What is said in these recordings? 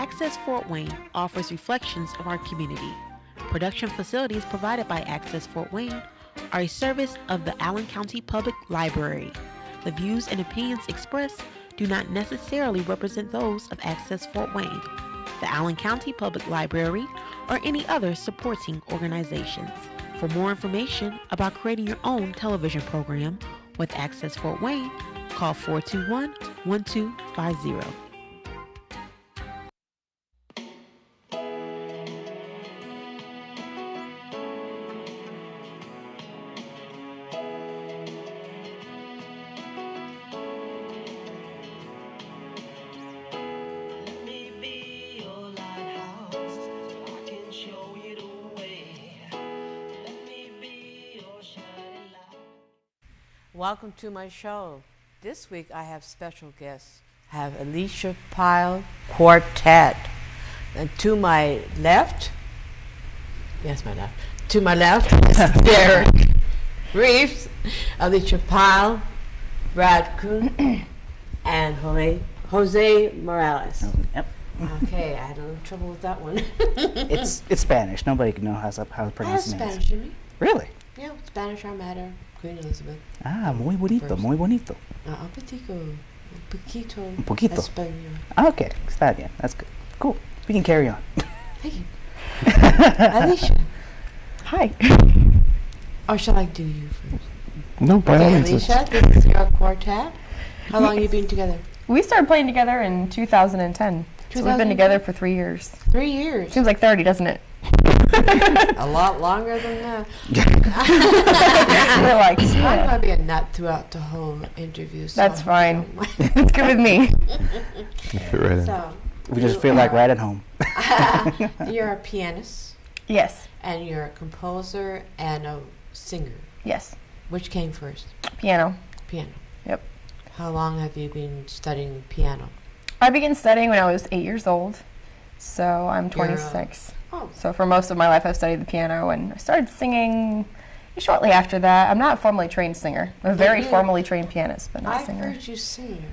Access Fort Wayne offers reflections of our community. Production facilities provided by Access Fort Wayne are a service of the Allen County Public Library. The views and opinions expressed do not necessarily represent those of Access Fort Wayne, the Allen County Public Library, or any other supporting organizations. For more information about creating your own television program with Access Fort Wayne, call 421-1250. Welcome to my show. This week I have special guests. I have Alicia Pyle, Quartet. And to my left, to my left is Derek Reeves, Alicia Pyle, Brad Kuhn, and Jose Morales. Yep. Okay, I had a little trouble with that one. It's Spanish. Nobody can know how to I have pronounce it. Spanish in me. Really? Yeah, Spanish Armada, Queen Elizabeth. Ah, muy bonito, First. muy bonito. Un poquito Un poquito. español. Okay, está bien. That's good. Cool. We can carry on. Thank you. Alicia. Hi. Or shall I do you first? No, by all Okay, means. Alicia, this is your quartet. How long have you been together? We started playing together in 2010. So we've been together for 3 years. 3 years. Seems like 30, doesn't it? A lot longer than that. We're like, I'm yeah, going to be a nut throughout the whole interview. So that's I fine. don't mind. It's good with me. Fit right in. So, We just feel like right at home. you're a pianist, Yes, and you're a composer and a singer. yes. Which came first? Piano. Piano. Yep. How long have you been studying piano? I began studying when I was 8 years old. So I'm 26. Oh, So for most of my life, I've studied the piano, and I started singing shortly after that. I'm not a formally trained singer. I'm a very you- formally trained pianist, but not a I've singer. heard you sing.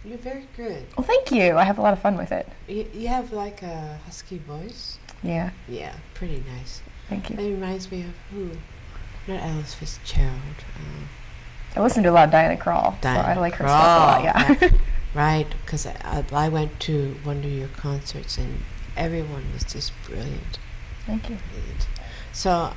You're very good. Well, thank you. I have a lot of fun with it. You have like a husky voice. Yeah, Yeah, pretty nice. thank It you. reminds me of who? Not Alice Fitzgerald. I listen to a lot of Diana Krall, so Diana I like her stuff a lot, Krall. yeah. Right, because I went to one of your concerts and everyone was just brilliant. Thank you. Brilliant. So,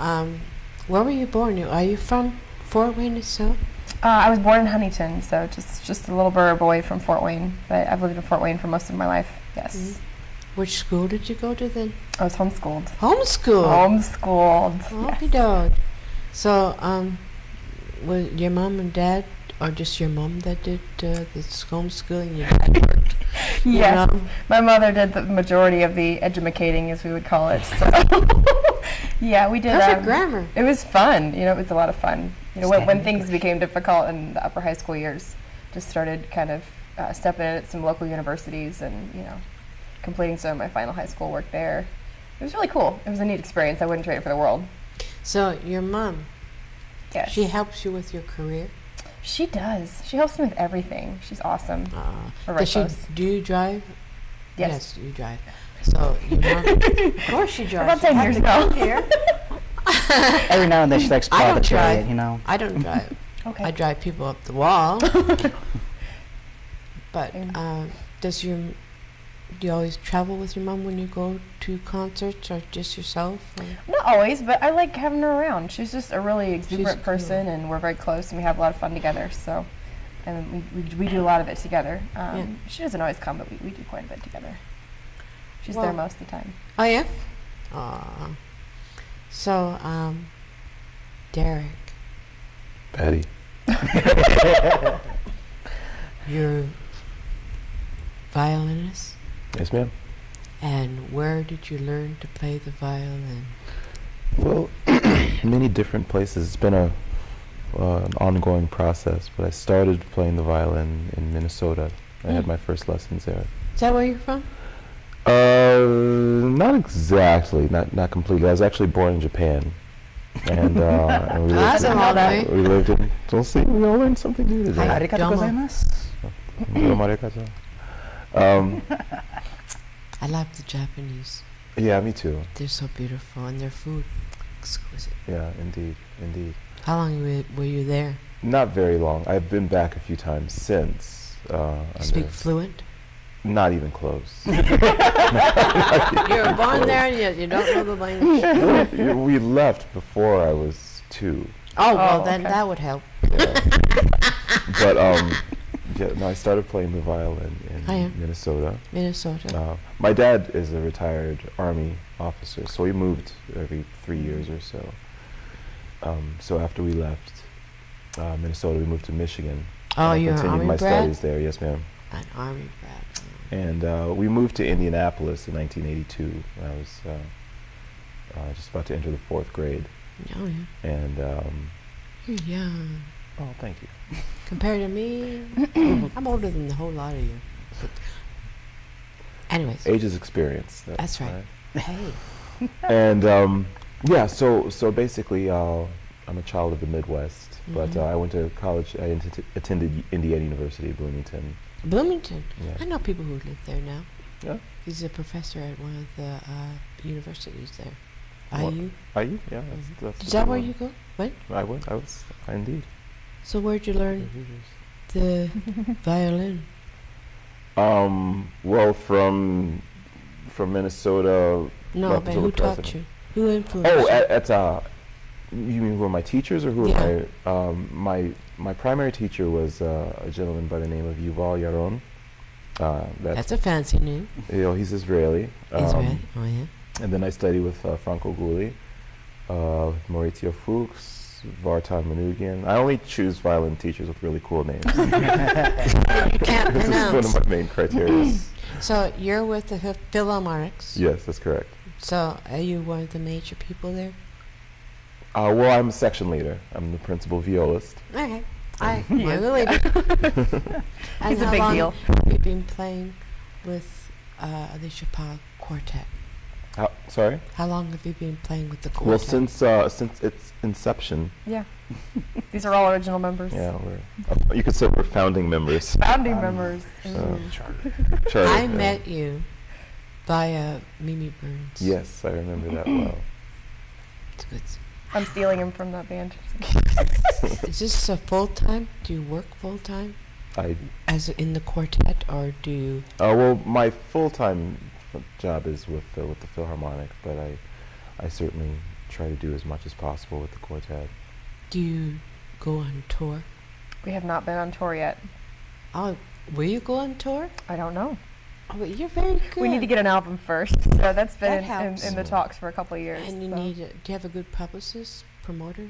where were you born? Are you from Fort Wayne itself? I was born in Huntington, so just a little burr boy from Fort Wayne. But I've lived in Fort Wayne for most of my life. Yes, Mhm. Which school did you go to then? I was homeschooled. Homeschool. Homeschooled. Okey Yes. doke. So, was your mom and dad, or just your mom that did the homeschooling? Your dad worked. Yes. know? My mother did the majority of the edumacating, as we would call it. So, yeah, we did. Perfect grammar. It was fun. It was a lot of fun. When Standard things English. became difficult in the upper high school years, just started kind of stepping in at some local universities and, completing some of my final high school work there. It was really cool. It was a neat experience. I wouldn't trade it for the world. So, your mom, Yes. she helps you with your career? She does. She helps me with everything. She's awesome. We're very Does she, close. do you drive? Yes. You drive. So, your mom, of course she drives. About 10 She years had to ago. come here. Every now and then she likes to I pull out don't the chariot, drive. I don't drive. Okay. I drive people up the wall. But do you always travel with your mom when you go to concerts, or just yourself? Or? Not always, but I like having her around. She's just a really exuberant cool. person, and we're very close, and we have a lot of fun together. So, and we do a lot of it together. Yeah. She doesn't always come, but we do quite a bit together. She's Well- there most of the time. Oh yeah. Aw. So, Derek, Patty. you're violinist, Yes, ma'am. and where did you learn to play the violin? Well, many different places. It's been an ongoing process, but I started playing the violin in Minnesota. I had my first lessons there. Is that where you're from? Not exactly, not completely. I was actually born in Japan, and we That's lived, all that. we lived in. So see, we all learned something new today. Hi. Arigato Domo. gozaimasu. Arigato. I love the Japanese. Yeah, me too. They're so beautiful, and their food exquisite. Yeah, indeed, indeed. How long were you there? Not very long. I've been back a few times since. You speak fluent? Not even close. You were born there and yet you don't know the language. We left before I was 2. Oh, well, then that would help. Yeah. But yeah, no, I started playing the violin in Minnesota. My dad is a retired Army officer, so we moved every 3 years or so. So after we left Minnesota, we moved to Michigan. Oh, you're an continued Army my brat? studies there. Yes, ma'am. An Army brat. And we moved to Indianapolis in 1982. I was just about to enter the 4th grade. Oh, yeah. And You're young. oh, thank you. Compared to me, I'm older than the whole lot of you. But anyways. Age is experience. That's right. Hey. And yeah, so basically, I'm a child of the Midwest, but I went to college. I attended Indiana University, Bloomington. Bloomington? Yeah. I know people who live there now. Yeah. He's a professor at one of the universities there. What? IU? IU? Yeah. That's Is that where you go? What? I was. Indeed. So where'd you learn the violin? Well, from Minnesota. No, up but until who the taught present. you? Who influenced Oh, you? at you mean who are my teachers or who are my primary teacher was a gentleman by the name of Yuval Yaron. That's a fancy name. He's Israeli. Israel. Oh, yeah. And then I studied with Franco Gulli, with Maurizio Fuchs, Vartan Manugian. I only choose violin teachers with really cool names. You can't This is one pronounce. of my main criteria. So you're with the Philharmonics. Yes, that's correct. So are you one of the major people there? Well, I'm a section leader. I'm the principal violist. Okay. I believe it. And He's a how big long deal. have you been playing with Alicia Pyle Quartet? Sorry? How long have you been playing with the Well, quartet? since its inception. Yeah. These are all original members. Yeah, you could say we're founding members. Founding members. Charter, I yeah. met you via Mimi Burns. Yes, I remember that well. It's good. I'm stealing him from that band. Is this a full time? Do you work full time I as in the quartet, or do you? well, my full-time job is with the Philharmonic, but I certainly try to do as much as possible with the quartet. Do you go on tour? We have not been on tour yet. Oh, will you go on tour? I don't know. Oh, but you're very good. We need to get an album first. So that's been That in helps. the talks for a couple of years. And you so. need. Do you have a good publicist, promoter?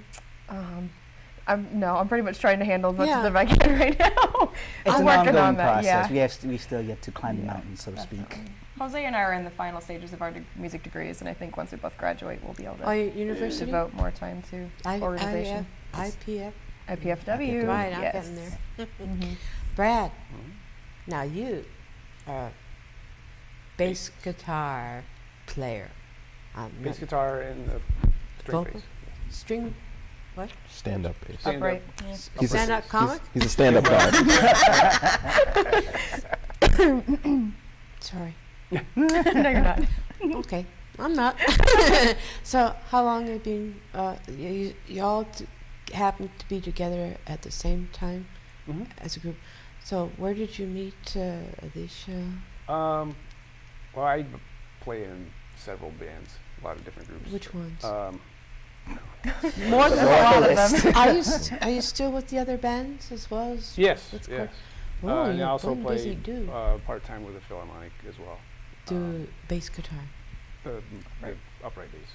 I'm pretty much trying to handle as much Yeah. as I can right now. It's I'm an working ongoing on that. process. Yeah. We still yet to climb the mountain, so to speak. Definitely. Jose and I are in the final stages of our music degrees, and I think once we both graduate, we'll be able Oh, to your university? devote more time to organization. IPF. IPFW. Right, I'm yes. getting there. Mhm. Brad, now you are a bass guitar player. Bass guitar and the string Vocal? bass. String, what? Stand-up bass. Stand Upright. up. Yeah. He's a Stand-up comic? He's a stand-up guy. Sorry. No, you're not. Okay, I'm not. So, how long have you been? You all happen to be together at the same time Mhm. as a group. So, where did you meet Alicia? Well, I play in several bands, a lot of different groups. Which ones? More than a lot of them. Are you still with the other bands as well as? Yes, What's yes. Oh, And I you're also one busy play dude. part-time with the Philharmonic as well. Do bass guitar, The upright bass.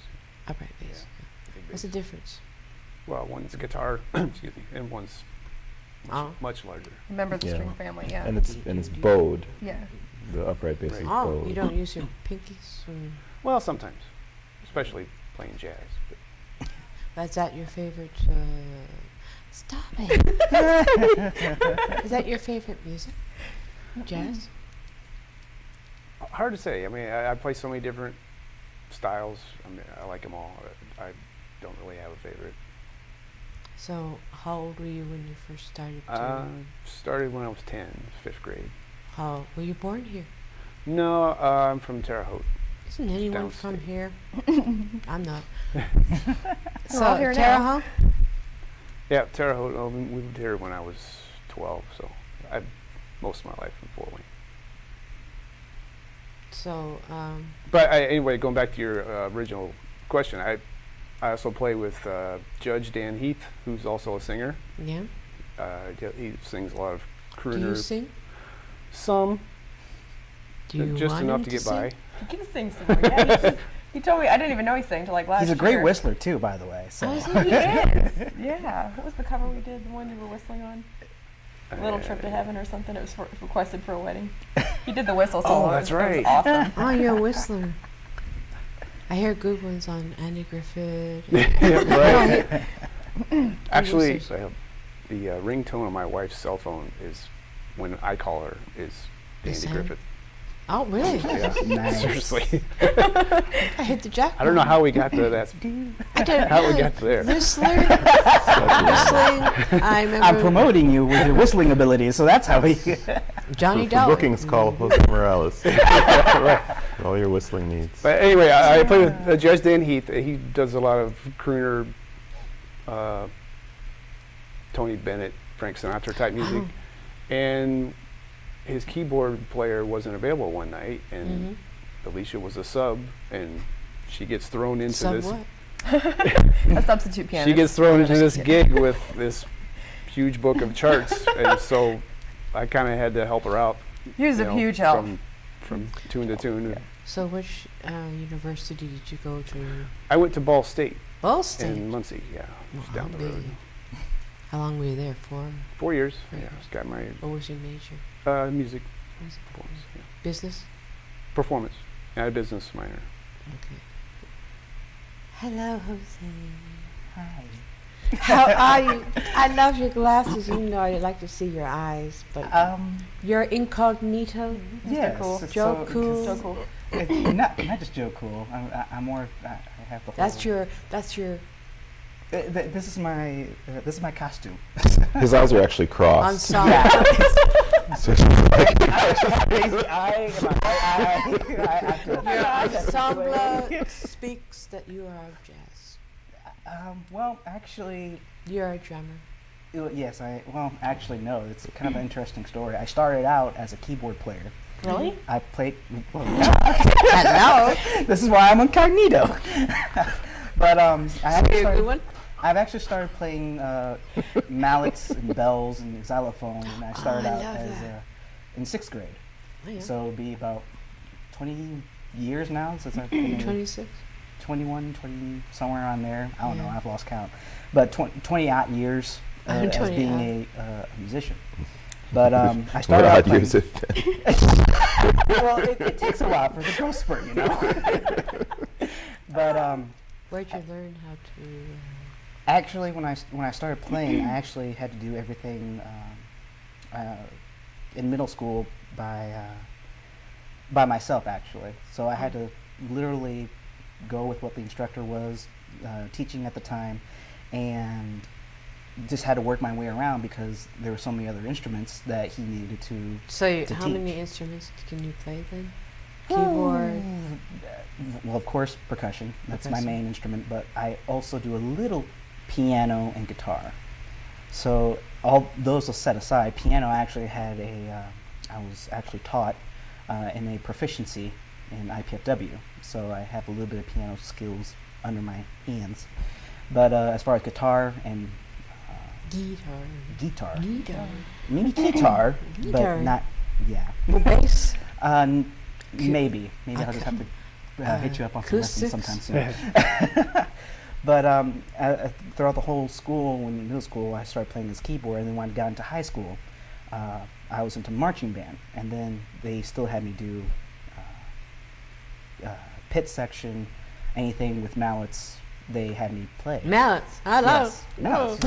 upright bass. Yeah. Big What's the bass. difference? Well, one's guitar, excuse me, and one's Oh. much larger. Remember the Yeah. string family, yeah. And it's bowed. Yeah. The upright bass is Right. Oh, bowed. you don't use your pinkies? Or Well, sometimes, especially playing jazz. But is that your favorite? Stop it! Is that your favorite music? Jazz? hard to say. I mean, I play so many different styles. I mean, I like them all. I don't really have a favorite. So, how old were you when you first started? Started when I was 10, 5th grade. How were you born here? No, I'm from Terre Haute. Isn't anyone Downstate. from here? I'm not. We're all here now. Terre Haute? Yeah, Terre Haute. We moved here when I was 12, so I've most of my life in Fort Wayne. So, But anyway, going back to your original question, I also play with Judge Dan Heath, who's also a singer. yeah. He sings a lot of crooner. Do you sing? Some, Do you just want enough him to get sing? by. He can sing some more. Yeah, he told me. I didn't even know he sang until like last year. He's a great whistler too, by the way. So. He is. Yeah. What was the cover we did? The one you were whistling on? Little Trip to Heaven or something. It was requested for a wedding. He did the whistle solo. Oh, that's It was right. awesome. Oh, you're a whistler. I hear good ones on Andy Griffith. Yeah, right. Actually, whistles. the ringtone on my wife's cell phone is, when I call her, is The Andy same? Griffith. Oh, really? Yeah, Nice. seriously. I hit the jackpot. I don't know how we got to that. I don't How we know. got there. Whistling. I remember I'm promoting you with your whistling abilities, so that's how we. Johnny For Dollar. bookings, call Jose Morales. For all your whistling needs. But anyway, I play with Judge Dan Heath. He does a lot of crooner, Tony Bennett, Frank Sinatra type music. And his keyboard player wasn't available one night, and Alicia was a sub, and she gets thrown into Sub this. what? A substitute pianist. She gets thrown into this gig with this huge book of charts, and so I kind of had to help her out. He was you a know, huge help. from tune to tune. So which university did you go to? I went to Ball State Ball State. in Muncie. Yeah, just down the road. How long were you there for? 4 years. 4 Yeah, years. got my What was your major? music Music. performance. Yeah. Business? Performance. I had a business minor. Okay. Hello, Jose. Hi. How are you? I love your glasses, even though I like to see your eyes. But you're incognito. Yes. cool. it's Joe Cool. So cool. not just Joe Cool. I'm more. I have the. That's whole, your This is my costume. His eyes are actually crossed. ensemble. So she's like, Crazy eye. Your ensemble speaks that you are of jazz. Well, actually, You're a drummer. yes. Actually, no. It's kind of an interesting story. I started out as a keyboard player. Really? I played. Hello. This is why I'm incognito. But I've actually started playing mallets and bells and xylophone, and I started out love as that. in 6th grade. Oh, yeah. So it'll be about 20 years now since I've been 26. 21, 20, somewhere around there. I don't know. Yeah. I've lost count. But 20 odd years as 20 being a musician. But I what started out odd playing. years it Well, it takes a while for the growth spurt, you know. But Where'd you learn how to? actually, when I started playing, I actually had to do everything in middle school by myself. Actually, so I had to literally go with what the instructor was teaching at the time, and just had to work my way around because there were so many other instruments that he needed to. So, to how teach. many instruments can you play then? Keyboard. Well, of course, percussion. That's my Percussion. main instrument, but I also do a little piano and guitar. So all those are set aside. Piano actually had I was actually taught in a proficiency in IPFW, so I have a little bit of piano skills under my hands. But as far as guitar and Guitar. guitar, maybe guitar, Guitar. but not, yeah. Well, bass. Maybe I'll just have to hit you up on some lessons acoustics? sometime soon. But throughout the whole school, when in middle school, I started playing this keyboard, and then when I got into high school, I was into marching band, and then they still had me do pit section, anything with mallets. They had me play. Mallets. Hello. Yes, mallets.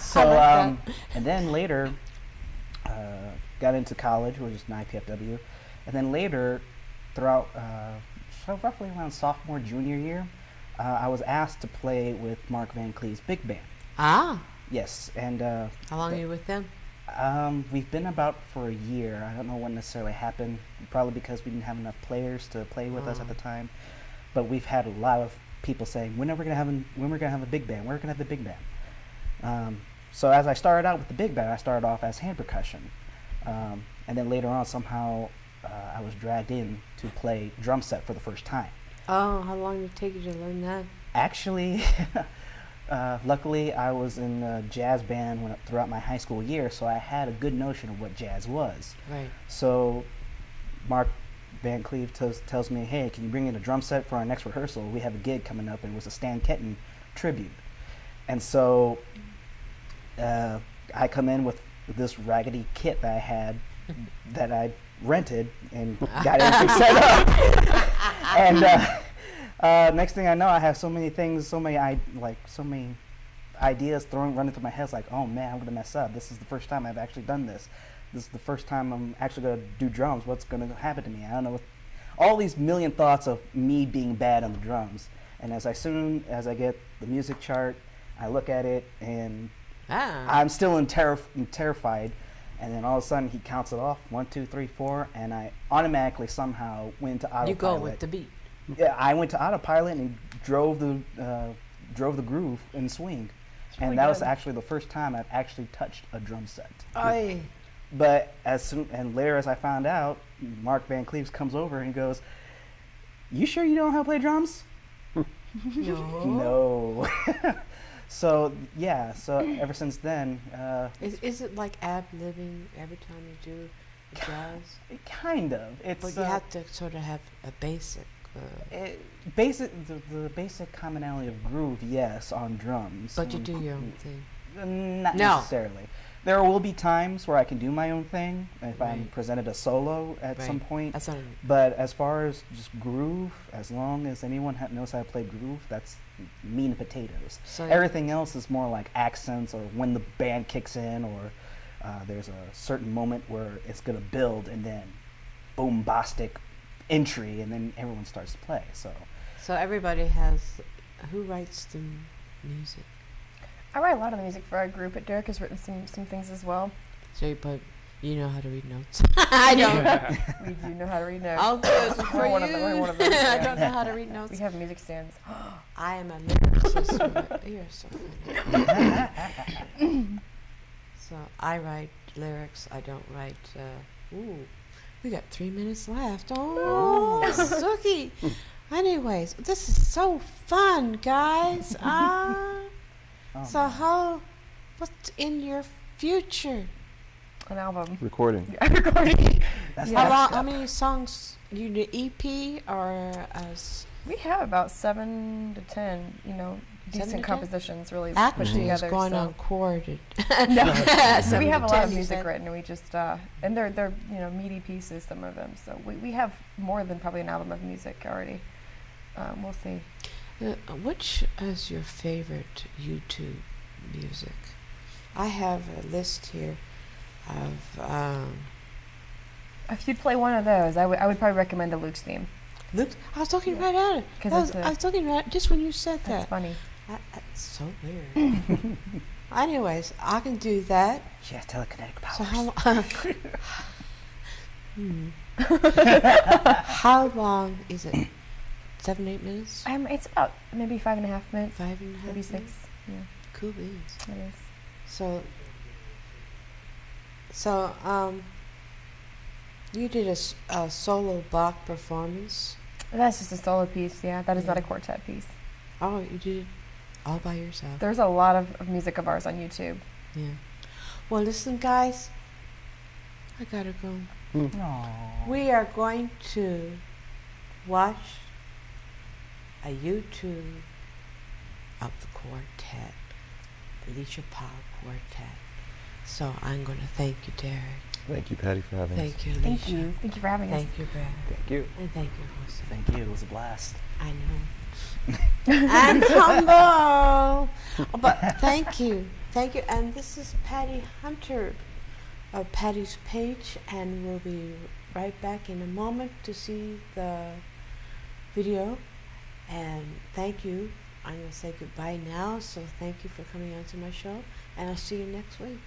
So, and then later, got into college, which is an IPFW, and then later, throughout, so roughly around sophomore, junior year, I was asked to play with Mark Van Clee's big band. Ah. Yes, and How long are you with them? We've been about for a year. I don't know what necessarily happened. Probably because we didn't have enough players to play with us at the time. But we've had a lot of people saying, when we're gonna have a big band? We're gonna have the big band. So as I started out with the big band, I started off as hand percussion, and then later on somehow I was dragged in to play drum set for the first time. Oh, how long did it take you to learn that? Actually, luckily I was in a jazz band throughout my high school year, so I had a good notion of what jazz was. Right. So Mark Van Cleve tells me, hey, can you bring in a drum set for our next rehearsal? We have a gig coming up, and it was a Stan Kenton tribute. And so I come in with this raggedy kit that I had that I rented and got everything set up. And next thing I know, I have so many things, so many ideas running through my head. It's like, oh man, I'm gonna mess up. This is the first time I've actually done this. This is the first time I'm actually gonna do drums. What's gonna happen to me? I don't know. All these million thoughts of me being bad on the drums. And as soon as I get the music chart, I look at it and I'm still terrified. And then all of a sudden he counts it off, 1, 2, 3, 4, and I automatically somehow went to autopilot. You go with the beat. Yeah, I went to autopilot and drove the groove and swing, and really that was actually the first time I've actually touched a drum set. Aye. But later as I found out, Mark Van Cleves comes over and goes, "You sure you don't know how to play drums?" No. So yeah, so ever since then, is it like ad-libbing every time you do a jazz? Kind of. But you have to sort of have a basic. The basic commonality of groove, yes, on drums. But you do your own thing. Not necessarily. There will be times where I can do my own thing if I'm presented a solo at some point. That's what I mean. But as far as just groove, as long as anyone knows how to play groove, that's meat and potatoes. So everything else is more like accents or when the band kicks in or there's a certain moment where it's going to build and then bombastic entry and then everyone starts to play. So everybody has. Who writes the music? I write a lot of the music for our group, but Derek has written some things as well. But you know how to read notes. I don't. We do know how to read notes. I'll do it for you. One of them, yeah. I don't know how to read notes. We have music stands. I am a lyricist. You're so funny. So I write lyrics. I don't write. We got 3 minutes left. Oh, Suki. Anyways, this is so fun, guys. So what's in your future? An album. Recording. Yeah, recording. How many songs? You do EP or as? We have about 7 to 10, decent compositions really pushed together. Going on Quartet. So we have a lot of music written. We just and they're meaty pieces, some of them. So we have more than probably an album of music already. We'll see. Which is your favorite YouTube music? I have a list here of. If you'd play one of those, I would probably recommend the Luke's theme. Luke, I was talking right at it. I was talking right just when you said that. That's funny. That's so weird. Anyways, I can do that. She has telekinetic powers. So how long is it? 7, 8 minutes? It's about maybe 5.5 minutes. 5.5 maybe 6. Yeah. Cool beans. It is. So you did a solo Bach performance. That's just a solo piece. Yeah, that is not a quartet piece. Oh, you did it all by yourself. There's a lot of music of ours on YouTube. Yeah. Well, listen, guys. I gotta go. We are going to watch a YouTube of the quartet, Alicia Pyle Quartet. So I'm going to thank you, Derek. Thank you, Patty, for having us. Thank you, Alicia. Thank you. Thank you for having us. Thank you, Brad. Thank you. And thank you, Jose. Thank you. It was a blast. I know. And humble. But thank you. Thank you. And this is Patty Hunter of Patty's Page, and we'll be right back in a moment to see the video. And thank you. I'm going to say goodbye now, so thank you for coming on to my show, and I'll see you next week.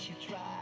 she tried.